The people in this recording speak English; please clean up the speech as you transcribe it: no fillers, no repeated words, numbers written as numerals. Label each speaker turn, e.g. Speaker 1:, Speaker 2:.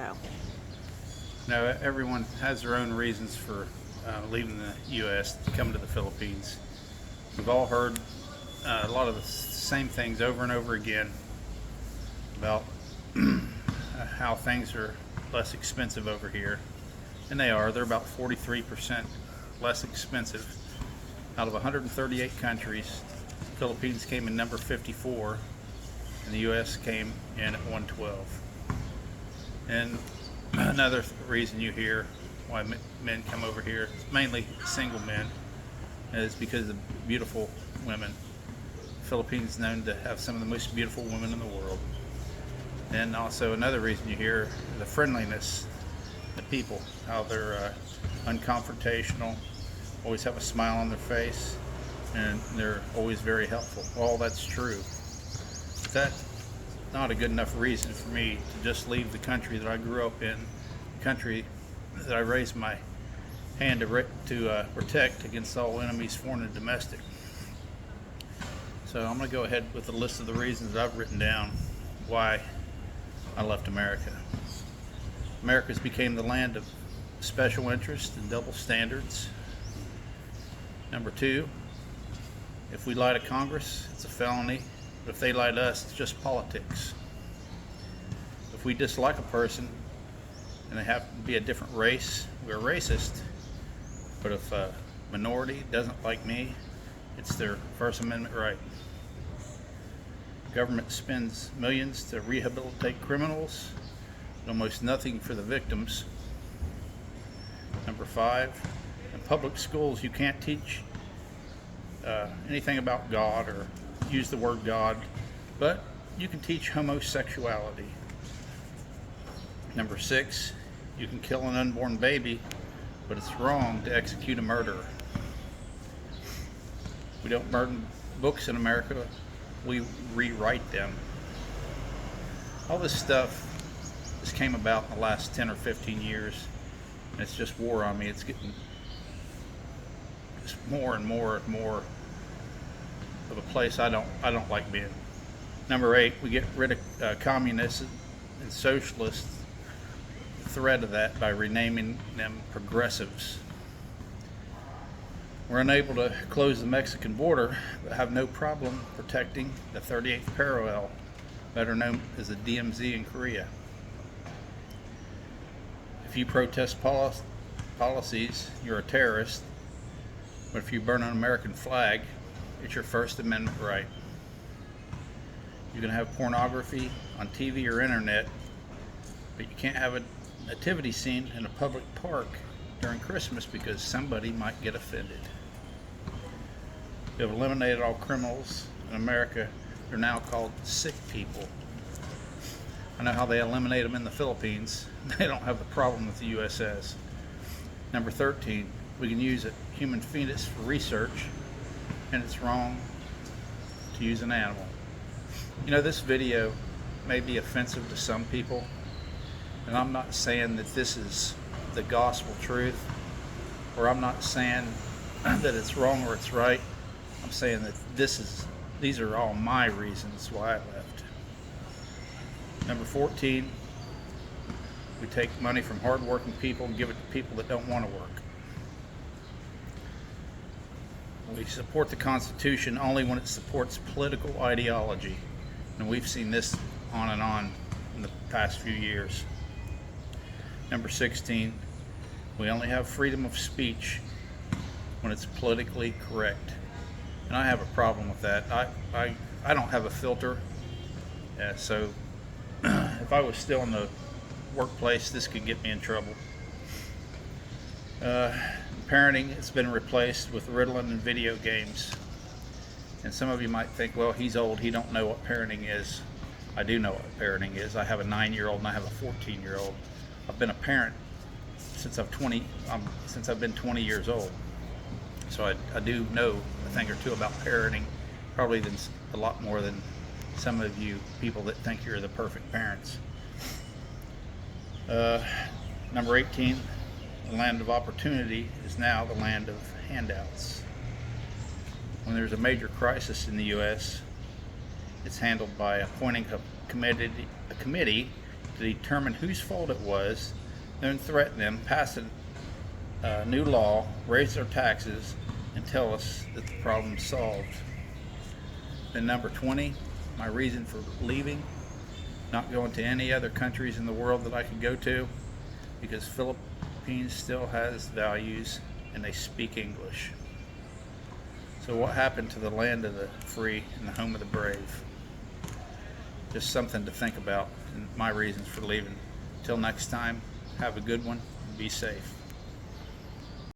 Speaker 1: Mexico?
Speaker 2: Now, everyone has their own reasons for leaving the U.S. to come to the Philippines. We've all heard a lot of the same things over and over again about how things are less expensive over here. And they are. They're about 43% less expensive. Out of 138 countries, the Philippines came in number 54, and the U.S. came in at 112. And another reason you hear why men come over here, mainly single men, is because of beautiful women. The Philippines is known to have some of the most beautiful women in the world. And also another reason you hear the friendliness, the people, how they're unconfrontational, always have a smile on their face, and they're always very helpful. All that's true. But that's not a good enough reason for me to just leave the country that I grew up in, the country that I raised my hand to protect against all enemies, foreign and domestic. So I'm going to go ahead with a list of the reasons that I've written down why I left America. America's became the land of special interest and double standards. Number two, if we lie to Congress, it's a felony. But if they lie to us, it's just politics. If we dislike a person and they have to be a different race, we're racist. But if a minority doesn't like me, it's their First Amendment right. Government spends millions to rehabilitate criminals, but almost nothing for the victims. Number five, in public schools you can't teach anything about God or use the word God, but you can teach homosexuality. Number six, you can kill an unborn baby, but it's wrong to execute a murderer. We don't burn books in America, we rewrite them. All this stuff just came about in the last 10 or 15 years, and it's just wore on me. It's getting just more and more and more of a place I don't like being. Number eight, we get rid of communists and socialists, the threat of that, by renaming them progressives. We're unable to close the Mexican border, but have no problem protecting the 38th parallel, better known as the DMZ in Korea. If you protest policies, you're a terrorist. But if you burn an American flag, it's your First Amendment right. You can have pornography on TV or internet, but you can't have a nativity scene in a public park during Christmas because somebody might get offended. We have eliminated all criminals in America. They're now called sick people. I know how they eliminate them in the Philippines. They don't have the problem that the U.S. has. Number 13, we can use a human fetus for research, and it's wrong to use an animal. You know, this video may be offensive to some people, and I'm not saying that this is the gospel truth, or I'm not saying that it's wrong or it's right. I'm saying that these are all my reasons why I left. Number 14, we take money from hardworking people and give it to people that don't want to work. We support the Constitution only when it supports political ideology, and we've seen this on and on in the past few years. Number 16, we only have freedom of speech when it's politically correct. And I have a problem with that. I don't have a filter, so if I was still in the workplace, this could get me in trouble. Parenting has been replaced with Ritalin and video games. And some of you might think, well, he's old, he don't know what parenting is. I do know what parenting is. I have a 9-year-old and I have a 14-year-old. I've been a parent since I've been 20 years old. So I do know a thing or two about parenting, probably a lot more than some of you people that think you're the perfect parents. Number 18, the land of opportunity is now the land of handouts. When there's a major crisis in the U.S., it's handled by appointing a committee to determine whose fault it was, then threaten them, pass a new law, raise their taxes, and tell us that the problem's solved. Then number 20, my reason for leaving, not going to any other countries in the world that I could go to, because Philippines still has values and they speak English. So what happened to the land of the free and the home of the brave? Just something to think about, and my reasons for leaving. Till next time, have a good one, and be safe.